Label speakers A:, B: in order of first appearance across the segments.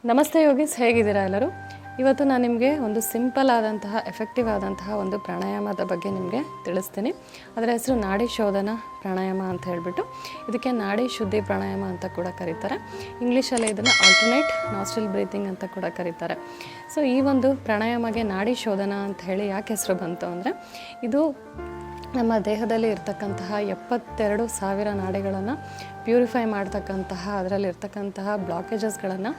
A: ನಮಸ್ತೆ ಯೋಗೀಸ್, ಹೇಗಿದ್ದೀರಾ ಎಲ್ಲರೂ? ಇವತ್ತು ನಾನು ನಿಮಗೆ ಒಂದು ಸಿಂಪಲ್ ಆದಂತಹ ಎಫೆಕ್ಟಿವ್ ಆದಂತಹ ಒಂದು ಪ್ರಾಣಾಯಾಮದ ಬಗ್ಗೆ ನಿಮಗೆ ತಿಳಿಸ್ತೀನಿ. ಅದರ ಹೆಸರು ನಾಡಿ ಶೋಧನ ಪ್ರಾಣಾಯಾಮ ಅಂತ ಹೇಳಿಬಿಟ್ಟು, ಇದಕ್ಕೆ ನಾಡಿ ಶುದ್ಧಿ ಪ್ರಾಣಾಯಾಮ ಅಂತ ಕೂಡ ಕರೀತಾರೆ. ಇಂಗ್ಲೀಷಲ್ಲಿ ಇದನ್ನು ಆಲ್ಟರ್ನೇಟ್ ನಾಸ್ಟ್ರಿಲ್ ಬ್ರೀತಿಂಗ್ ಅಂತ ಕೂಡ ಕರೀತಾರೆ. ಸೊ ಈ ಒಂದು ಪ್ರಾಣಾಯಾಮಗೆ ನಾಡಿ ಶೋಧನ ಅಂತ ಹೇಳಿ ಯಾಕೆ ಹೆಸರು ಬಂತು ಅಂದರೆ, ಇದು ನಮ್ಮ ದೇಹದಲ್ಲಿ ಇರ್ತಕ್ಕಂತಹ 72,000 ನಾಡಿಗಳನ್ನು ಪ್ಯೂರಿಫೈ ಮಾಡ್ತಕ್ಕಂತಹ, ಅದರಲ್ಲಿ ಇರ್ತಕ್ಕಂತಹ ಬ್ಲಾಕೇಜಸ್ಗಳನ್ನು,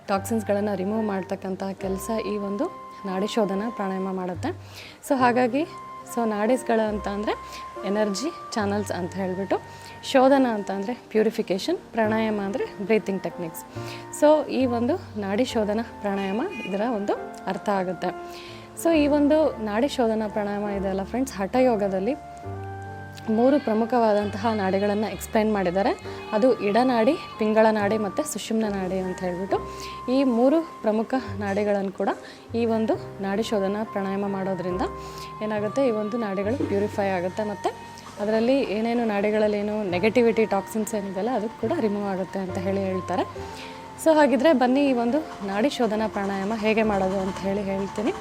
A: ಟಾಕ್ಸಿನ್ಸ್ಗಳನ್ನು ರಿಮೂವ್ ಮಾಡ್ತಕ್ಕಂತಹ ಕೆಲಸ ಈ ಒಂದು ನಾಡಿ ಶೋಧನ ಪ್ರಾಣಾಯಾಮ ಮಾಡುತ್ತೆ. ಸೊ ಹಾಗಾಗಿ ನಾಡೀಸ್ಗಳು ಅಂತ ಅಂದರೆ ಎನರ್ಜಿ ಚಾನಲ್ಸ್ ಅಂತ ಹೇಳಿಬಿಟ್ಟು, ಶೋಧನ ಅಂತ ಅಂದರೆ ಪ್ಯೂರಿಫಿಕೇಷನ್, ಪ್ರಾಣಾಯಾಮ ಅಂದರೆ ಬ್ರೀತಿಂಗ್ ಟೆಕ್ನಿಕ್ಸ್. ಸೊ ಈ ಒಂದು ನಾಡಿ ಶೋಧನ ಪ್ರಾಣಾಯಾಮ ಇದರ ಒಂದು ಅರ್ಥ ಆಗುತ್ತೆ. ಸೊ ಈ ಒಂದು ನಾಡಿ ಶೋಧನ ಪ್ರಾಣಾಯಾಮ ಇದೆಯಲ್ಲ ಫ್ರೆಂಡ್ಸ್, ಹಠಯೋಗದಲ್ಲಿ 3 ಪ್ರಮುಖವಾದಂತಹ ನಾಡಿಗಳನ್ನು ಎಕ್ಸ್ಪ್ಲೈನ್ ಮಾಡಿದ್ದಾರೆ. ಅದು ಇಡನಾಡಿ, ಪಿಂಗಳ ನಾಡಿ ಮತ್ತು ಸುಷುಮ್ನ ನಾಡಿ ಅಂತ ಹೇಳ್ಬಿಟ್ಟು, ಈ 3 ಪ್ರಮುಖ ನಾಡಿಗಳನ್ನು ಕೂಡ ಈ ಒಂದು ನಾಡಿ ಶೋಧನ ಪ್ರಾಣಾಯಾಮ ಮಾಡೋದ್ರಿಂದ ಏನಾಗುತ್ತೆ, ಈ ಒಂದು ನಾಡಿಗಳು ಪ್ಯೂರಿಫೈ ಆಗುತ್ತೆ ಮತ್ತು ಅದರಲ್ಲಿ ಏನೇನು ನಾಡಿಗಳಲ್ಲಿ ಏನು ನೆಗೆಟಿವಿಟಿ ಟಾಕ್ಸಿನ್ಸ್ ಏನಿದೆಯಲ್ಲ ಅದು ಕೂಡ ರಿಮೂವ್ ಆಗುತ್ತೆ ಅಂತ ಹೇಳ್ತಾರೆ. ಸೊ ಹಾಗಿದ್ರೆ ಬನ್ನಿ ಈ ಒಂದು ನಾಡಿ ಶೋಧನ ಪ್ರಾಣಾಯಾಮ ಹೇಗೆ ಮಾಡೋದು ಅಂತ ಹೇಳ್ತೀನಿ.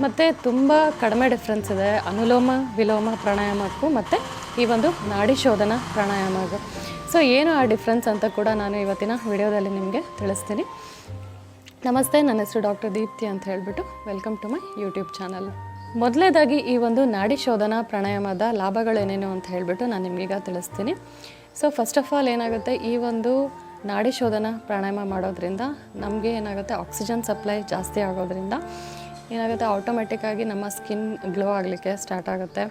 A: ಮತ್ತು ತುಂಬ ಕಡಿಮೆ ಡಿಫ್ರೆನ್ಸ್ ಇದೆ ಅನುಲೋಮ ವಿಲೋಮ ಪ್ರಾಣಾಯಾಮಕ್ಕೂ ಮತ್ತು ಈ ಒಂದು ನಾಡಿ ಶೋಧನ ಪ್ರಾಣಾಯಾಮಕ್ಕೂ. ಸೊ ಏನು ಆ ಡಿಫ್ರೆನ್ಸ್ ಅಂತ ಕೂಡ ನಾನು ಇವತ್ತಿನ ವಿಡಿಯೋದಲ್ಲಿ ನಿಮಗೆ ತಿಳಿಸ್ತೀನಿ. ನಮಸ್ತೆ, ನನ್ನ ಹೆಸರು ಡಾಕ್ಟರ್ ದೀಪ್ತಿ ಅಂತ ಹೇಳಿಬಿಟ್ಟು, welcome to my YouTube channel. ಮೊದಲನೇದಾಗಿ ಈ ಒಂದು ನಾಡಿ ಶೋಧನ ಪ್ರಾಣಾಯಾಮದ ಲಾಭಗಳೇನೇನು ಅಂತ ಹೇಳಿಬಿಟ್ಟು ನಾನು ನಿಮಗೀಗ ತಿಳಿಸ್ತೀನಿ. ಸೊ ಫಸ್ಟ್ ಆಫ್ ಆಲ್ ಏನಾಗುತ್ತೆ, ಈ ಒಂದು ನಾಡಿ ಶೋಧನ ಪ್ರಾಣಾಯಾಮ ಮಾಡೋದ್ರಿಂದ ನಮಗೆ ಏನಾಗುತ್ತೆ, ಆಕ್ಸಿಜನ್ ಸಪ್ಲೈ ಜಾಸ್ತಿ ಆಗೋದ್ರಿಂದ ಏನಾಗುತ್ತೆ, ಆಟೋಮೆಟಿಕ್ಕಾಗಿ ನಮ್ಮ ಸ್ಕಿನ್ ಗ್ಲೋ ಆಗಲಿಕ್ಕೆ ಸ್ಟಾರ್ಟ್ ಆಗುತ್ತೆ.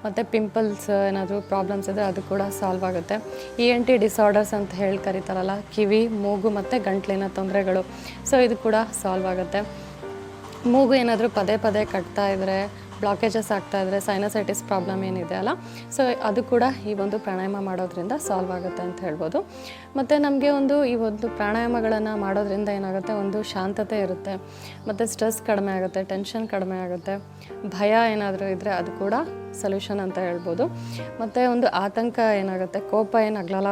A: ಮತ್ತು ಪಿಂಪಲ್ಸ್ ಏನಾದರೂ ಪ್ರಾಬ್ಲಮ್ಸ್ ಇದ್ದರೆ ಅದು ಕೂಡ ಸಾಲ್ವ್ ಆಗುತ್ತೆ. ENT ಡಿಸಾರ್ಡರ್ಸ್ ಅಂತ ಕರೀತಾರಲ್ಲ, ಕಿವಿ, ಮೂಗು ಮತ್ತು ಗಂಟ್ಲಿನ ತೊಂದರೆಗಳು, ಸೊ ಇದು ಕೂಡ ಸಾಲ್ವ್ ಆಗುತ್ತೆ. ಮೂಗು ಏನಾದರೂ ಪದೇ ಪದೇ ಕಟ್ತಾ ಇದ್ದರೆ, ಬ್ಲಾಕೇಜಸ್ ಆಗ್ತಾಯಿದ್ರೆ, ಸೈನಸೈಟಿಸ್ ಪ್ರಾಬ್ಲಮ್ ಏನಿದೆ ಅಲ್ಲ, ಸೊ ಅದು ಕೂಡ ಈ ಒಂದು ಪ್ರಾಣಾಯಾಮ ಮಾಡೋದ್ರಿಂದ ಸಾಲ್ವ್ ಆಗುತ್ತೆ ಅಂತ ಹೇಳ್ಬೋದು. ಮತ್ತು ನಮಗೆ ಈ ಒಂದು ಪ್ರಾಣಾಯಾಮಗಳನ್ನು ಮಾಡೋದ್ರಿಂದ ಏನಾಗುತ್ತೆ, ಒಂದು ಶಾಂತತೆ ಇರುತ್ತೆ, ಮತ್ತು ಸ್ಟ್ರೆಸ್ ಕಡಿಮೆ ಆಗುತ್ತೆ, ಟೆನ್ಷನ್ ಕಡಿಮೆ ಆಗುತ್ತೆ, ಭಯ ಏನಾದರೂ ಇದ್ದರೆ ಅದು ಕೂಡ ಸೊಲ್ಯೂಷನ್ ಅಂತ ಹೇಳ್ಬೋದು. ಮತ್ತು ಒಂದು ಆತಂಕ ಏನಾಗುತ್ತೆ, ಕೋಪ ಏನಾಗಲ್ಲ,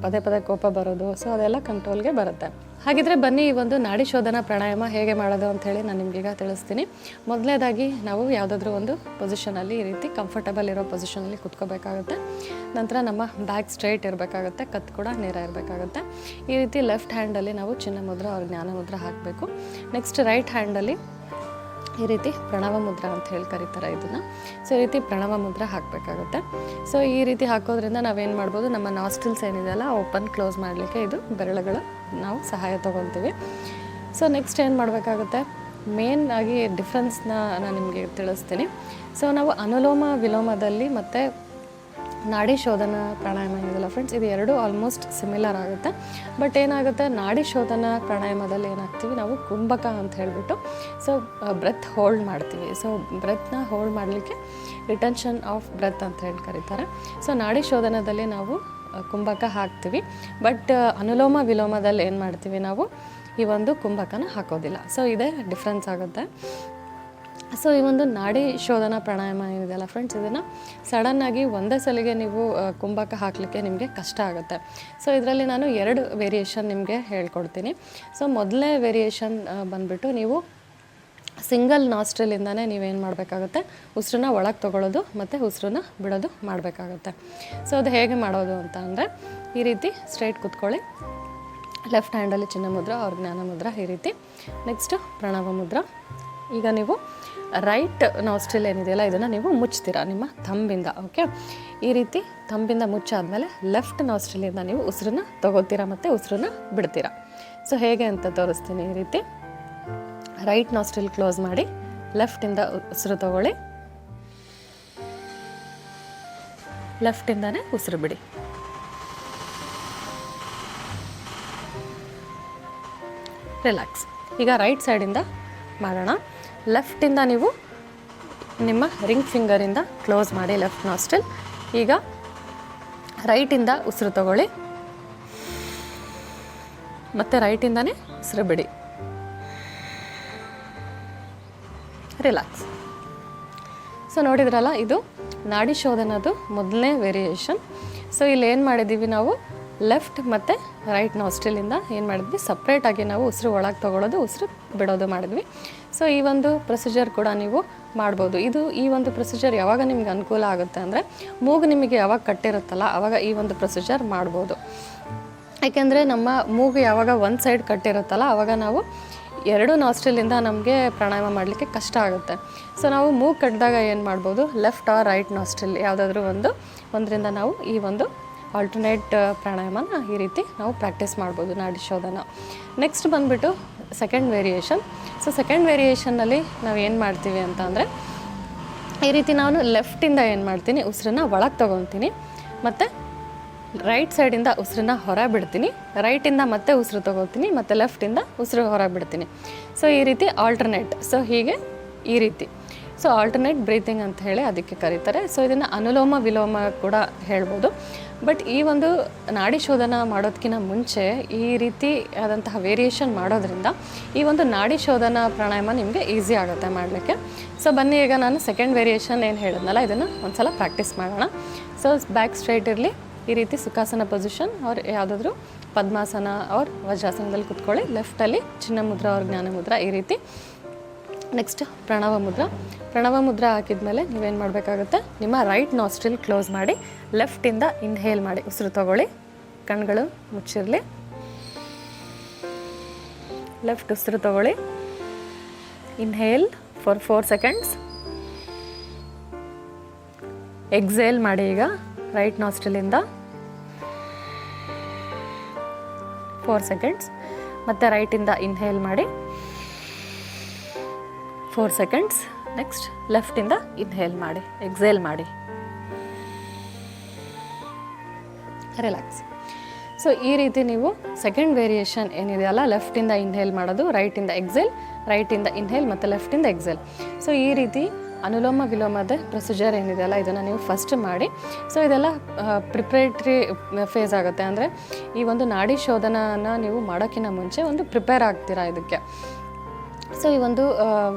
A: ಪದೇ ಪದೇ ಕೋಪ ಬರೋದು, ಸೊ ಅದೆಲ್ಲ ಕಂಟ್ರೋಲ್ಗೆ ಬರುತ್ತೆ. ಹಾಗಿದ್ರೆ ಬನ್ನಿ ಈ ಒಂದು ನಾಡಿ ಶೋಧನ ಪ್ರಾಣಾಯಾಮ ಹೇಗೆ ಮಾಡೋದು ಅಂಥೇಳಿ ನಾನು ನಿಮಗೀಗ ತಿಳಿಸ್ತೀನಿ. ಮೊದಲನೇದಾಗಿ ನಾವು ಯಾವುದಾದ್ರೂ ಒಂದು ಪೊಸಿಷನಲ್ಲಿ, ಈ ರೀತಿ ಕಂಫರ್ಟಬಲ್ ಇರೋ ಪೊಸಿಷನಲ್ಲಿ ಕೂತ್ಕೋಬೇಕಾಗುತ್ತೆ. ನಂತರ ನಮ್ಮ ಬ್ಯಾಕ್ ಸ್ಟ್ರೈಟ್ ಇರಬೇಕಾಗುತ್ತೆ, ಕತ್ತು ಕೂಡ ನೇರ ಇರಬೇಕಾಗುತ್ತೆ. ಈ ರೀತಿ ಲೆಫ್ಟ್ ಹ್ಯಾಂಡಲ್ಲಿ ನಾವು ಚಿನ್ನ ಮುದ್ರ ಅವ್ರ ಜ್ಞಾನ ಮುದ್ರ ಹಾಕಬೇಕು. ನೆಕ್ಸ್ಟ್ ರೈಟ್ ಹ್ಯಾಂಡಲ್ಲಿ ಈ ರೀತಿ ಪ್ರಣವ ಮುದ್ರ ಅಂತ ಕರೀತಾರೆ ಇದನ್ನು. ಸೊ ಈ ರೀತಿ ಪ್ರಣವ ಮುದ್ರ ಹಾಕಬೇಕಾಗುತ್ತೆ. ಸೊ ಈ ರೀತಿ ಹಾಕೋದ್ರಿಂದ ನಾವೇನು ಮಾಡ್ಬೋದು, ನಮ್ಮ ನಾಸ್ಟ್ರಿಲ್ಸ್ ಏನಿದೆಯಲ್ಲ ಓಪನ್ ಕ್ಲೋಸ್ ಮಾಡಲಿಕ್ಕೆ ಇದು ಬೆರಳುಗಳು ನಾವು ಸಹಾಯ ತೊಗೊಳ್ತೀವಿ. ಸೊ ನೆಕ್ಸ್ಟ್ ಏನು ಮಾಡಬೇಕಾಗುತ್ತೆ, ಮೇನ್ ಆಗಿ ಡಿಫ್ರೆನ್ಸ್ನ ನಾನು ನಿಮಗೆ ತಿಳಿಸ್ತೀನಿ. ಸೊ ನಾವು ಅನುಲೋಮ ವಿಲೋಮದಲ್ಲಿ ಮತ್ತು ನಾಡಿ ಶೋಧನ ಪ್ರಾಣಾಯಾಮ ಏನಿದೆಯಲ್ಲ ಫ್ರೆಂಡ್ಸ್, ಇದು ಎರಡು ಆಲ್ಮೋಸ್ಟ್ ಸಿಮಿಲರ್ ಆಗುತ್ತೆ. ಬಟ್ ಏನಾಗುತ್ತೆ, ನಾಡಿ ಶೋಧನ ಪ್ರಾಣಾಯಾಮದಲ್ಲಿ ಏನಾಗ್ತೀವಿ ನಾವು, ಕುಂಭಕ ಅಂತ ಹೇಳಿಬಿಟ್ಟು, ಸೊ ಬ್ರೆತ್ ಹೋಲ್ಡ್ ಮಾಡ್ತೀವಿ. ಸೊ ಬ್ರೆತ್ನ ಹೋಲ್ಡ್ ಮಾಡಲಿಕ್ಕೆ ರಿಟೆನ್ಷನ್ ಆಫ್ ಬ್ರೆತ್ ಅಂತ ಕರೀತಾರೆ. ಸೊ ನಾಡಿ ಶೋಧನದಲ್ಲಿ ನಾವು ಕುಂಭಕ ಹಾಕ್ತೀವಿ. ಬಟ್ ಅನುಲೋಮ ವಿಲೋಮದಲ್ಲಿ ಏನು ಮಾಡ್ತೀವಿ ನಾವು, ಈ ಒಂದು ಕುಂಭಕನ ಹಾಕೋದಿಲ್ಲ. ಸೊ ಇದೇ ಡಿಫ್ರೆನ್ಸ್ ಆಗುತ್ತೆ. ಸೊ ಈ ಒಂದು ನಾಡಿ ಶೋಧನ ಪ್ರಾಣಾಯಾಮ ಏನಿದೆಯಲ್ಲ ಫ್ರೆಂಡ್ಸ್, ಇದನ್ನು ಸಡನ್ನಾಗಿ ಒಂದೇ ಸಲಿಗೆ ನೀವು ಕುಂಭಕ ಹಾಕಲಿಕ್ಕೆ ನಿಮಗೆ ಕಷ್ಟ ಆಗುತ್ತೆ. ಸೊ ಇದರಲ್ಲಿ ನಾನು 2 ವೇರಿಯೇಷನ್ ನಿಮಗೆ ಹೇಳ್ಕೊಡ್ತೀನಿ. ಸೊ ಮೊದಲನೇ ವೇರಿಯೇಷನ್ ಬಂದುಬಿಟ್ಟು, ನೀವು ಸಿಂಗಲ್ ನಾಸ್ಟ್ರಿಲಿಂದನೇ ನೀವೇನು ಮಾಡಬೇಕಾಗುತ್ತೆ, ಉಸಿರನ್ನ ಒಳಗೆ ತೊಗೊಳ್ಳೋದು ಮತ್ತು ಉಸಿರನ್ನ ಬಿಡೋದು ಮಾಡಬೇಕಾಗುತ್ತೆ. ಸೊ ಅದು ಹೇಗೆ ಮಾಡೋದು ಅಂತ ಅಂದರೆ, ಈ ರೀತಿ ಸ್ಟ್ರೈಟ್ ಕೂತ್ಕೊಳ್ಳಿ, ಲೆಫ್ಟ್ ಹ್ಯಾಂಡಲ್ಲಿ ಚಿನ್ನ ಮುದ್ರ ಅವ್ರ ಜ್ಞಾನ ಮುದ್ರ, ಈ ರೀತಿ. ನೆಕ್ಸ್ಟು ಪ್ರಣವ ಮುದ್ರ. ಈಗ ನೀವು ರೈಟ್ ನಾಸ್ಟ್ರಿಲ್ ಏನಿದೆಯಲ್ಲ ಇದನ್ನು ನೀವು ಮುಚ್ತೀರಾ ನಿಮ್ಮ ಥಂಬಿಂದ. ಓಕೆ, ಈ ರೀತಿ ಥಂಬಿಂದ ಮುಚ್ಚಾದಮೇಲೆ ಲೆಫ್ಟ್ ನಾಸ್ಟ್ರಿಲಿಂದ ನೀವು ಉಸಿರನ್ನ ತೊಗೋತೀರಾ ಮತ್ತು ಉಸಿರನ್ನ ಬಿಡ್ತೀರಾ. ಸೊ ಹೇಗೆ ಅಂತ ತೋರಿಸ್ತೀನಿ. ಈ ರೀತಿ ರೈಟ್ ನಾಸ್ಟ್ರಿಲ್ ಕ್ಲೋಸ್ ಮಾಡಿ, ಲೆಫ್ಟಿಂದ ಉಸಿರು ತೊಗೊಳ್ಳಿ, ಲೆಫ್ಟಿಂದನೇ ಉಸಿರು ಬಿಡಿ. ರಿಲ್ಯಾಕ್ಸ್. ಈಗ ರೈಟ್ ಸೈಡಿಂದ ಮಾಡೋಣ. ಲೆಫ್ಟಿಂದ ನೀವು ನಿಮ್ಮ ರಿಂಗ್ ಫಿಂಗರಿಂದ ಕ್ಲೋಸ್ ಮಾಡಿ ಲೆಫ್ಟ್ ನಾಸ್ಟ್ರಿಲ್. ಈಗ ರೈಟಿಂದ ಉಸಿರು ತಗೊಳ್ಳಿ ಮತ್ತು ರೈಟಿಂದನೇ ಉಸಿರು ಬಿಡಿ. ರಿಲ್ಯಾಕ್ಸ್. ಸೊ ನೋಡಿದ್ರಲ್ಲ, ಇದು ನಾಡಿ ಶೋಧನದು ಮೊದಲನೇ ವೇರಿಯೇಷನ್. ಸೊ ಇಲ್ಲಿ ಏನು ಮಾಡಿದ್ದೀವಿ ನಾವು, ಲೆಫ್ಟ್ ಮತ್ತು ರೈಟ್ ನಾಸ್ಟ್ರಿಲಿಂದ ಏನು ಮಾಡಿದ್ವಿ, ಸಪ್ರೇಟಾಗಿ ನಾವು ಉಸಿರು ಒಳಗೆ ತೊಗೊಳ್ಳೋದು, ಉಸಿರು ಬಿಡೋದು ಮಾಡಿದ್ವಿ. ಸೊ ಈ ಒಂದು ಪ್ರೊಸೀಜರ್ ಕೂಡ ನೀವು ಮಾಡ್ಬೋದು. ಈ ಒಂದು ಪ್ರೊಸೀಜರ್ ಯಾವಾಗ ನಿಮ್ಗೆ ಅನುಕೂಲ ಆಗುತ್ತೆ ಅಂದರೆ, ಮೂಗು ನಿಮಗೆ ಯಾವಾಗ ಕಟ್ಟಿರುತ್ತಲ್ಲ ಆವಾಗ ಈ ಒಂದು ಪ್ರೊಸೀಜರ್ ಮಾಡ್ಬೋದು. ಯಾಕೆಂದರೆ ನಮ್ಮ ಮೂಗು ಯಾವಾಗ ಒಂದು ಸೈಡ್ ಕಟ್ಟಿರುತ್ತಲ್ಲ ಆವಾಗ ನಾವು ಎರಡು ನಾಸ್ಟ್ರಿಲಿಂದ ನಮಗೆ ಪ್ರಾಣಾಯಾಮ ಮಾಡಲಿಕ್ಕೆ ಕಷ್ಟ ಆಗುತ್ತೆ. ಸೊ ನಾವು ಮೂಗು ಕಟ್ಟಿದಾಗ ಏನು ಮಾಡ್ಬೋದು, ಲೆಫ್ಟ್ ಆರ್ ರೈಟ್ ನಾಸ್ಟ್ರಿಲ್ ಯಾವುದಾದ್ರೂ ಒಂದರಿಂದ ನಾವು ಈ ಒಂದು ಆಲ್ಟರ್ನೇಟ್ ಪ್ರಾಣಾಯಾಮನ ಈ ರೀತಿ ನಾವು ಪ್ರಾಕ್ಟೀಸ್ ಮಾಡ್ಬೋದು, ನಾಡಿ ಶೋಧನ. ನೆಕ್ಸ್ಟ್ ಬಂದುಬಿಟ್ಟು ಸೆಕೆಂಡ್ ವೇರಿಯೇಷನ್. ಸೊ ಸೆಕೆಂಡ್ ವೇರಿಯೇಷನ್ನಲ್ಲಿ ನಾವು ಏನು ಮಾಡ್ತೀವಿ ಅಂತ ಅಂದರೆ, ಈ ರೀತಿ ನಾನು ಲೆಫ್ಟಿಂದ ಏನು ಮಾಡ್ತೀನಿ, ಉಸಿರನ್ನ ಒಳಗೆ ತೊಗೊತೀನಿ ಮತ್ತು ರೈಟ್ ಸೈಡಿಂದ ಉಸಿರನ್ನ ಹೊರ ಬಿಡ್ತೀನಿ, ರೈಟಿಂದ ಮತ್ತೆ ಉಸಿರು ತೊಗೋತೀನಿ ಮತ್ತು ಲೆಫ್ಟಿಂದ ಉಸಿರು ಹೊರ ಬಿಡ್ತೀನಿ. ಸೊ ಈ ರೀತಿ ಆಲ್ಟರ್ನೇಟ್. ಸೊ ಹೀಗೆ ಈ ರೀತಿ. ಸೊ ಆಲ್ಟರ್ನೇಟ್ ಬ್ರೀತಿಂಗ್ ಅಂತ ಹೇಳಿ ಅದಕ್ಕೆ ಕರೀತಾರೆ. ಸೊ ಇದನ್ನು ಅನುಲೋಮ ವಿಲೋಮ ಕೂಡ ಹೇಳ್ಬೋದು. ಬಟ್ ಈ ಒಂದು ನಾಡಿ ಶೋಧನ ಮಾಡೋದಕ್ಕಿಂತ ಮುಂಚೆ ಈ ರೀತಿ ಆದಂತಹ ವೇರಿಯೇಷನ್ ಮಾಡೋದ್ರಿಂದ ಈ ಒಂದು ನಾಡಿ ಶೋಧನ ಪ್ರಾಣಾಯಾಮ ನಿಮಗೆ ಈಸಿ ಆಗುತ್ತೆ ಮಾಡಲಿಕ್ಕೆ. ಸೊ ಬನ್ನಿ ಈಗ ನಾನು ಸೆಕೆಂಡ್ ವೇರಿಯೇಷನ್ ಏನು ಹೇಳಿದ್ನಲ್ಲ ಇದನ್ನು ಒಂದು ಸಲ ಪ್ರಾಕ್ಟೀಸ್ ಮಾಡೋಣ. ಸೊ ಬ್ಯಾಕ್ ಸ್ಟ್ರೈಟ್ ಇರಲಿ, ಈ ರೀತಿ ಸುಖಾಸನ ಪೊಸಿಷನ್ ಅವ್ರು ಯಾವುದಾದ್ರೂ ಪದ್ಮಾಸನ ಅವ್ರ ವಜ್ರಾಸನದಲ್ಲಿ ಕೂತ್ಕೊಳ್ಳಿ. ಲೆಫ್ಟಲ್ಲಿ ಚಿನ್ನ ಮುದ್ರ ಅವ್ರ ಜ್ಞಾನ ಮುದ್ರ ಈ ರೀತಿ. ನೆಕ್ಸ್ಟ್ ಪ್ರಣವ ಮುದ್ರ. ಪ್ರಣವ ಮುದ್ರ ಹಾಕಿದ್ಮೇಲೆ ನೀವೇನು ಮಾಡಬೇಕಾಗುತ್ತೆ, ನಿಮ್ಮ ರೈಟ್ ನಾಸ್ಟ್ರಿಲ್ ಕ್ಲೋಸ್ ಮಾಡಿ ಲೆಫ್ಟಿಂದ ಇನ್ಹೇಲ್ ಮಾಡಿ ಉಸಿರು ತಗೊಳ್ಳಿ, ಕಣ್ಗಳು ಮುಚ್ಚಿರಲಿ. ಲೆಫ್ಟ್ ಉಸಿರು ತಗೊಳ್ಳಿ, ಇನ್ಹೇಲ್ ಫಾರ್ 4 ಸೆಕೆಂಡ್ಸ್. ಎಕ್ಸೇಲ್ ಮಾಡಿ ಈಗ ರೈಟ್ ನಾಸ್ಟ್ರಿಲಿಂದ 4 ಸೆಕೆಂಡ್ಸ್. ಮತ್ತು ರೈಟಿಂದ ಇನ್ಹೇಲ್ ಮಾಡಿ 4 ಸೆಕೆಂಡ್ಸ್. ನೆಕ್ಸ್ಟ್ ಲೆಫ್ಟಿಂದ ಇನ್ಹೇಲ್ ಮಾಡಿ, ಎಕ್ಸೇಲ್ ಮಾಡಿ, ರಿಲ್ಯಾಕ್ಸ್. ಸೊ ಈ ರೀತಿ ನೀವು ಸೆಕೆಂಡ್ ವೇರಿಯೇಷನ್ ಏನಿದೆಯಲ್ಲ, ಲೆಫ್ಟಿಂದ ಇನ್ಹೇಲ್ ಮಾಡೋದು, ರೈಟಿಂದ ಎಕ್ಸೇಲ್, ರೈಟಿಂದ ಇನ್ಹೇಲ್ ಮತ್ತು ಲೆಫ್ಟಿಂದ ಎಕ್ಸೇಲ್. ಸೊ ಈ ರೀತಿ ಅನುಲೋಮ ವಿಲೋಮದ ಪ್ರೊಸೀಜರ್ ಏನಿದೆಯಲ್ಲ ಇದನ್ನು ನೀವು ಫಸ್ಟ್ ಮಾಡಿ. ಸೊ ಇದೆಲ್ಲ ಪ್ರಿಪ್ರೇಟ್ರಿ ಫೇಸ್ ಆಗುತ್ತೆ. ಅಂದರೆ ಈ ಒಂದು ನಾಡಿ ಶೋಧನನ ನೀವು ಮಾಡೋಕ್ಕಿಂತ ಮುಂಚೆ ಒಂದು ಪ್ರಿಪೇರ್ ಆಗ್ತೀರಾ ಇದಕ್ಕೆ. ಸೊ ಈ ಒಂದು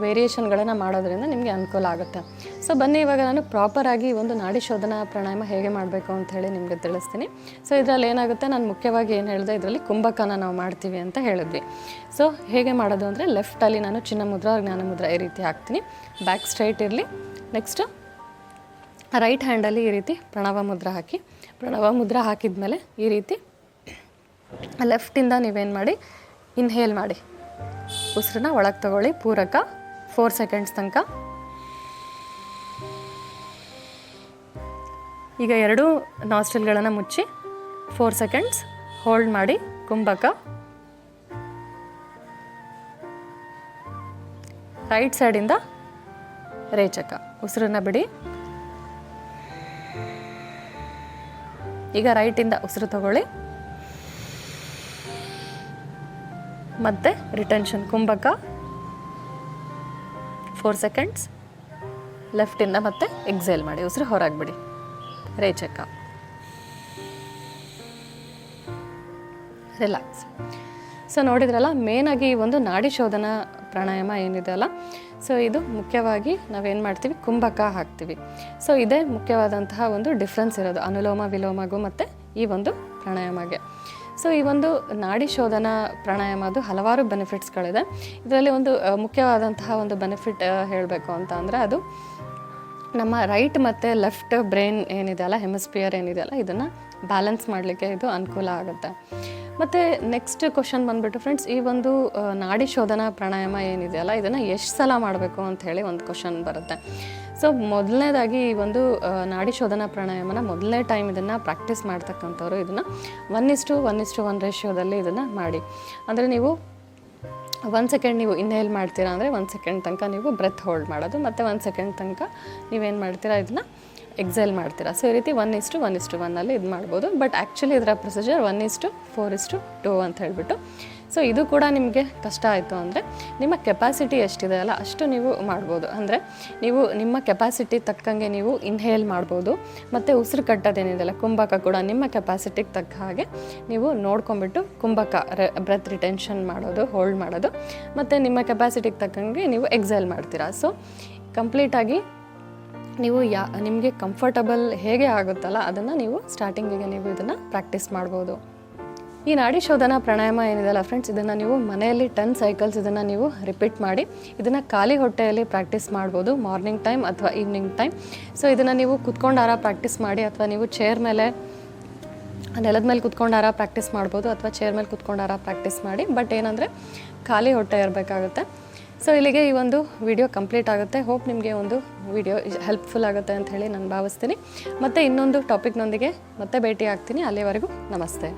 A: ವೇರಿಯೇಷನ್ಗಳನ್ನು ಮಾಡೋದ್ರಿಂದ ನಿಮಗೆ ಅನುಕೂಲ ಆಗುತ್ತೆ. ಸೊ ಬನ್ನಿ ಇವಾಗ ನಾನು ಪ್ರಾಪರಾಗಿ ಒಂದು ನಾಡಿ ಶೋಧನ ಪ್ರಾಣಾಯಾಮ ಹೇಗೆ ಮಾಡಬೇಕು ಅಂತ ಹೇಳಿ ನಿಮಗೆ ತಿಳಿಸ್ತೀನಿ. ಸೊ ಇದರಲ್ಲಿ ಏನಾಗುತ್ತೆ, ನಾನು ಮುಖ್ಯವಾಗಿ ಏನು ಹೇಳಿದೆ, ಇದರಲ್ಲಿ ಕುಂಭಕನ ನಾವು ಮಾಡ್ತೀವಿ ಅಂತ ಹೇಳಿದ್ವಿ. ಸೊ ಹೇಗೆ ಮಾಡೋದು ಅಂದರೆ, ಲೆಫ್ಟಲ್ಲಿ ನಾನು ಚಿನ್ನ ಮುದ್ರ ಜ್ಞಾನ ಮುದ್ರ ಈ ರೀತಿ ಹಾಕ್ತೀನಿ, ಬ್ಯಾಕ್ ಸ್ಟ್ರೈಟ್ ಇರಲಿ. ನೆಕ್ಸ್ಟು ರೈಟ್ ಹ್ಯಾಂಡಲ್ಲಿ ಈ ರೀತಿ ಪ್ರಣವ ಮುದ್ರ ಹಾಕಿ, ಪ್ರಣವ ಮುದ್ರ ಹಾಕಿದ್ಮೇಲೆ ಈ ರೀತಿ ಲೆಫ್ಟಿಂದ ನೀವೇನು ಮಾಡಿ, ಇನ್ಹೇಲ್ ಮಾಡಿ ಉಸಿರನ್ನ ಒಳಗೆ ತಗೊಳ್ಳಿ ಪೂರಕ 4 ಸೆಕೆಂಡ್ಸ್ ತನಕ. ಈಗ ಎರಡೂ ನಾಸ್ಟ್ರಿಲ್ಗಳನ್ನು ಮುಚ್ಚಿ 4 ಸೆಕೆಂಡ್ಸ್ ಹೋಲ್ಡ್ ಮಾಡಿ ಕುಂಭಕ. ರೈಟ್ ಸೈಡಿಂದ ರೇಚಕ, ಉಸಿರನ್ನ ಬಿಡಿ. ಈಗ ರೈಟಿಂದ ಉಸಿರು ತಗೊಳ್ಳಿ ಮತ್ತು ರಿಟೆನ್ಷನ್ ಕುಂಭಕ 4 ಸೆಕೆಂಡ್ಸ್. ಲೆಫ್ಟಿಂದ ಮತ್ತೆ ಎಕ್ಸೇಲ್ ಮಾಡಿ ಉಸಿರು ಹೊರಗೆ ಬಿಡಿ, ರೇಚಕ, ರಿಲ್ಯಾಕ್ಸ್. ಸೊ ನೋಡಿದ್ರಲ್ಲ, ಮೇನಾಗಿ ಈ ಒಂದು ನಾಡಿ ಶೋಧನ ಪ್ರಾಣಾಯಾಮ ಏನಿದೆ ಅಲ್ಲ, ಸೊ ಇದು ಮುಖ್ಯವಾಗಿ ನಾವೇನು ಮಾಡ್ತೀವಿ, ಕುಂಭಕ ಹಾಕ್ತೀವಿ. ಸೊ ಇದೇ ಮುಖ್ಯವಾದಂತಹ ಒಂದು ಡಿಫ್ರೆನ್ಸ್ ಇರೋದು ಅನುಲೋಮ ವಿಲೋಮಗೂ ಮತ್ತು ಈ ಒಂದು ಪ್ರಾಣಾಯಾಮಗೆ. ಸೊ ಈ ಒಂದು ನಾಡಿ ಶೋಧನ ಪ್ರಾಣಾಯಾಮದು ಹಲವಾರು ಬೆನಿಫಿಟ್ಸ್ಗಳಿದೆ. ಇದರಲ್ಲಿ ಒಂದು ಮುಖ್ಯವಾದಂತಹ ಒಂದು ಬೆನಿಫಿಟ್ ಹೇಳಬೇಕು ಅಂತ ಅಂದರೆ, ಅದು ನಮ್ಮ ರೈಟ್ ಮತ್ತು ಲೆಫ್ಟ್ ಬ್ರೈನ್ ಏನಿದೆಯಲ್ಲ, ಹೆಮಿಸ್ಫಿಯರ್ ಏನಿದೆಯಲ್ಲ, ಇದನ್ನು ಬ್ಯಾಲೆನ್ಸ್ ಮಾಡಲಿಕ್ಕೆ ಇದು ಅನುಕೂಲ ಆಗುತ್ತೆ. ಮತ್ತು ನೆಕ್ಸ್ಟ್ ಕ್ವಶನ್ ಬಂದುಬಿಟ್ಟು ಫ್ರೆಂಡ್ಸ್, ಈ ಒಂದು ನಾಡಿ ಶೋಧನ ಪ್ರಾಣಾಯಾಮ ಏನಿದೆಯಲ್ಲ ಇದನ್ನು ಎಷ್ಟು ಸಲ ಮಾಡಬೇಕು ಅಂತ ಹೇಳಿ ಒಂದು ಕ್ವಶನ್ ಬರುತ್ತೆ. ಸೊ ಮೊದಲನೇದಾಗಿ ಈ ಒಂದು ನಾಡಿ ಶೋಧನ ಪ್ರಾಣಾಯಾಮನ ಮೊದಲನೇ ಟೈಮ್ ಇದನ್ನು ಪ್ರಾಕ್ಟೀಸ್ ಮಾಡ್ತಕ್ಕಂಥವ್ರು ಇದನ್ನು 1:1:1 ರೇಷಿಯೋದಲ್ಲಿ ಇದನ್ನು ಮಾಡಿ. ಅಂದರೆ ನೀವು 1 ಸೆಕೆಂಡ್ ನೀವು ಇನ್ಹೇಲ್ ಮಾಡ್ತೀರಾ ಅಂದರೆ 1 ಸೆಕೆಂಡ್ ತನಕ ನೀವು ಬ್ರೆತ್ ಹೋಲ್ಡ್ ಮಾಡೋದು, ಮತ್ತು 1 ಸೆಕೆಂಡ್ ತನಕ ನೀವೇನು ಮಾಡ್ತೀರಾ ಇದನ್ನು ಎಕ್ಸೇಲ್ ಮಾಡ್ತೀರಾ. ಸೊ ಈ ರೀತಿ 1:1:1 ಇದು ಮಾಡ್ಬೋದು. ಬಟ್ ಆ್ಯಕ್ಚುಲಿ ಇದರ ಪ್ರೊಸೀಜರ್ 1:4:2 ಅಂತ ಹೇಳಿಬಿಟ್ಟು. ಸೊ ಇದು ಕೂಡ ನಿಮಗೆ ಕಷ್ಟ ಆಯಿತು ಅಂದರೆ ನಿಮ್ಮ ಕೆಪಾಸಿಟಿ ಎಷ್ಟಿದೆ ಅಲ್ಲ ಅಷ್ಟು ನೀವು ಮಾಡ್ಬೋದು. ಅಂದರೆ ನೀವು ನಿಮ್ಮ ಕೆಪಾಸಿಟಿ ತಕ್ಕಂಗೆ ನೀವು ಇನ್ಹೇಲ್ ಮಾಡ್ಬೋದು, ಮತ್ತು ಉಸಿರು ಕಟ್ಟೋದೇನಿದೆಯಲ್ಲ ಕುಂಭಕ ಕೂಡ ನಿಮ್ಮ ಕೆಪಾಸಿಟಿಗೆ ತಕ್ಕ ಹಾಗೆ ನೀವು ನೋಡ್ಕೊಂಬಿಟ್ಟು ಕುಂಭಕ ಬ್ರೆತ್ ರಿಟೆನ್ಷನ್ ಮಾಡೋದು, ಹೋಲ್ಡ್ ಮಾಡೋದು, ಮತ್ತು ನಿಮ್ಮ ಕೆಪಾಸಿಟಿಗೆ ತಕ್ಕಂಗೆ ನೀವು ಎಕ್ಸೇಲ್ ಮಾಡ್ತೀರಾ. ಸೊ ಕಂಪ್ಲೀಟಾಗಿ ನೀವು ನಿಮಗೆ ಕಂಫರ್ಟಬಲ್ ಹೇಗೆ ಆಗುತ್ತಲ್ಲ ಅದನ್ನು ನೀವು ಸ್ಟಾರ್ಟಿಂಗಿಗೆ ನೀವು ಇದನ್ನು ಪ್ರಾಕ್ಟೀಸ್ ಮಾಡ್ಬೋದು. ಈ ನಾಡಿ ಶೋಧನ ಪ್ರಾಣಾಯಾಮ ಏನಿದೆಯಲ್ಲ ಫ್ರೆಂಡ್ಸ್, ಇದನ್ನು ನೀವು ಮನೆಯಲ್ಲಿ 10 ಸೈಕಲ್ಸ್ ಇದನ್ನು ನೀವು ರಿಪೀಟ್ ಮಾಡಿ. ಇದನ್ನು ಖಾಲಿ ಹೊಟ್ಟೆಯಲ್ಲಿ ಪ್ರಾಕ್ಟೀಸ್ ಮಾಡ್ಬೋದು, ಮಾರ್ನಿಂಗ್ ಟೈಮ್ ಅಥವಾ ಈವ್ನಿಂಗ್ ಟೈಮ್. ಸೊ ಇದನ್ನು ನೀವು ಕುತ್ಕೊಂಡಾರ ಪ್ರಾಕ್ಟೀಸ್ ಮಾಡಿ, ಅಥವಾ ನೀವು ಚೇರ್ ಮೇಲೆ ನೆಲದ ಮೇಲೆ ಕುತ್ಕೊಂಡಾರ ಪ್ರಾಕ್ಟೀಸ್ ಮಾಡ್ಬೋದು, ಅಥವಾ ಚೇರ್ ಮೇಲೆ ಕುತ್ಕೊಂಡಾರ ಪ್ರಾಕ್ಟೀಸ್ ಮಾಡಿ. ಬಟ್ ಏನಂದರೆ ಖಾಲಿ ಹೊಟ್ಟೆ ಇರಬೇಕಾಗುತ್ತೆ. ಸೊ ಇಲ್ಲಿಗೆ ಈ ಒಂದು ವಿಡಿಯೋ ಕಂಪ್ಲೀಟ್ ಆಗುತ್ತೆ. ಹೋಪ್ ನಿಮಗೆ ಒಂದು ವಿಡಿಯೋ ಹೆಲ್ಪ್ಫುಲ್ ಆಗುತ್ತೆ ಅಂತ ಹೇಳಿ ನಾನು ಭಾವಿಸ್ತೀನಿ. ಮತ್ತು ಇನ್ನೊಂದು ಟಾಪಿಕ್ನೊಂದಿಗೆ ಮತ್ತೆ ಭೇಟಿ ಆಗ್ತೀನಿ. ಅಲ್ಲಿವರೆಗೂ ನಮಸ್ತೆ.